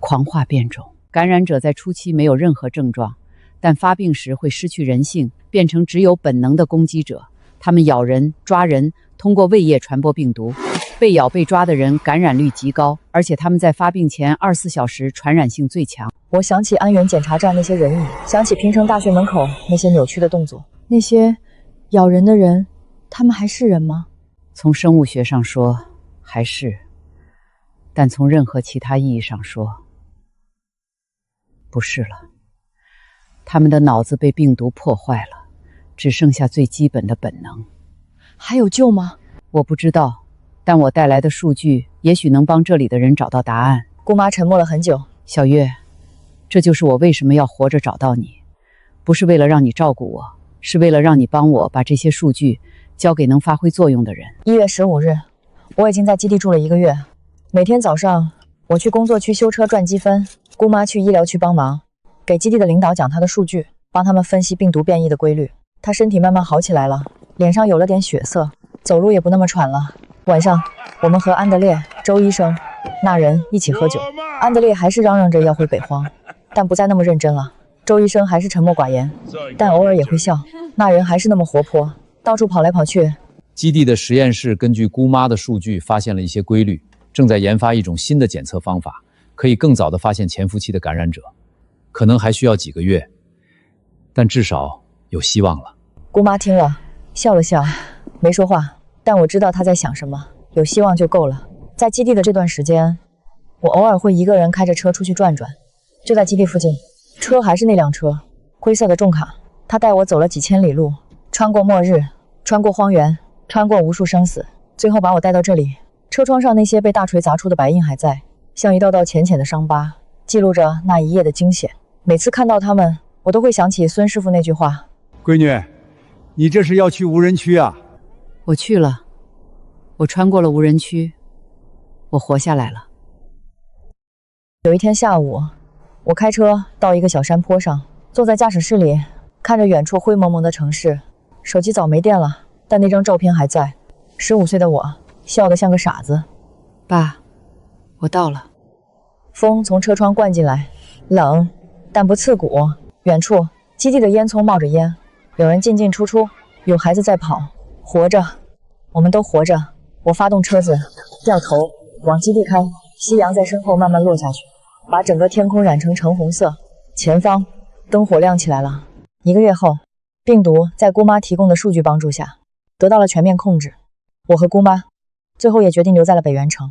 狂化变种。感染者在初期没有任何症状，但发病时会失去人性，变成只有本能的攻击者。他们咬人、抓人，通过胃液传播病毒。被咬被抓的人感染率极高，而且他们在发病前24小时传染性最强。我想起安源检查站那些人影，想起平城大学门口那些扭曲的动作。那些咬人的人，他们还是人吗？从生物学上说还是，但从任何其他意义上说不是了。他们的脑子被病毒破坏了，只剩下最基本的本能。还有救吗？我不知道，但我带来的数据也许能帮这里的人找到答案。姑妈沉默了很久。小月，这就是我为什么要活着找到你，不是为了让你照顾我，是为了让你帮我把这些数据交给能发挥作用的人。1月15日，我已经在基地住了1个月。每天早上，我去工作区修车赚积分，姑妈去医疗区帮忙，给基地的领导讲她的数据，帮他们分析病毒变异的规律。她身体慢慢好起来了，脸上有了点血色，走路也不那么喘了。晚上，我们和安德烈、周医生那人一起喝酒。安德烈还是嚷嚷着要回北荒，但不再那么认真了。周医生还是沉默寡言，但偶尔也会笑。那人还是那么活泼，到处跑来跑去。基地的实验室根据姑妈的数据发现了一些规律，正在研发一种新的检测方法，可以更早地发现潜伏期的感染者。可能还需要几个月，但至少有希望了。姑妈听了，笑了笑，没说话，但我知道她在想什么。有希望就够了。在基地的这段时间，我偶尔会一个人开着车出去转转。就在基地附近，车还是那辆车，灰色的重卡。他带我走了几千里路，穿过末日，穿过荒原，穿过无数生死，最后把我带到这里。车窗上那些被大锤砸出的白印还在，像一道道浅浅的伤疤，记录着那一夜的惊险。每次看到他们，我都会想起孙师傅那句话：闺女，你这是要去无人区啊？我去了，我穿过了无人区，我活下来了。有一天下午，我开车到一个小山坡上，坐在驾驶室里，看着远处灰蒙蒙的城市。手机早没电了，但那张照片还在。15岁的我笑得像个傻子。爸，我到了。风从车窗灌进来，冷但不刺骨。远处基地的烟囱冒着烟，有人进进出出，有孩子在跑。活着，我们都活着。我发动车子，掉头往基地开。夕阳在身后慢慢落下去，把整个天空染成橙红色。前方灯火亮起来了。1个月后，病毒在姑妈提供的数据帮助下得到了全面控制。我和姑妈最后也决定留在了北原城。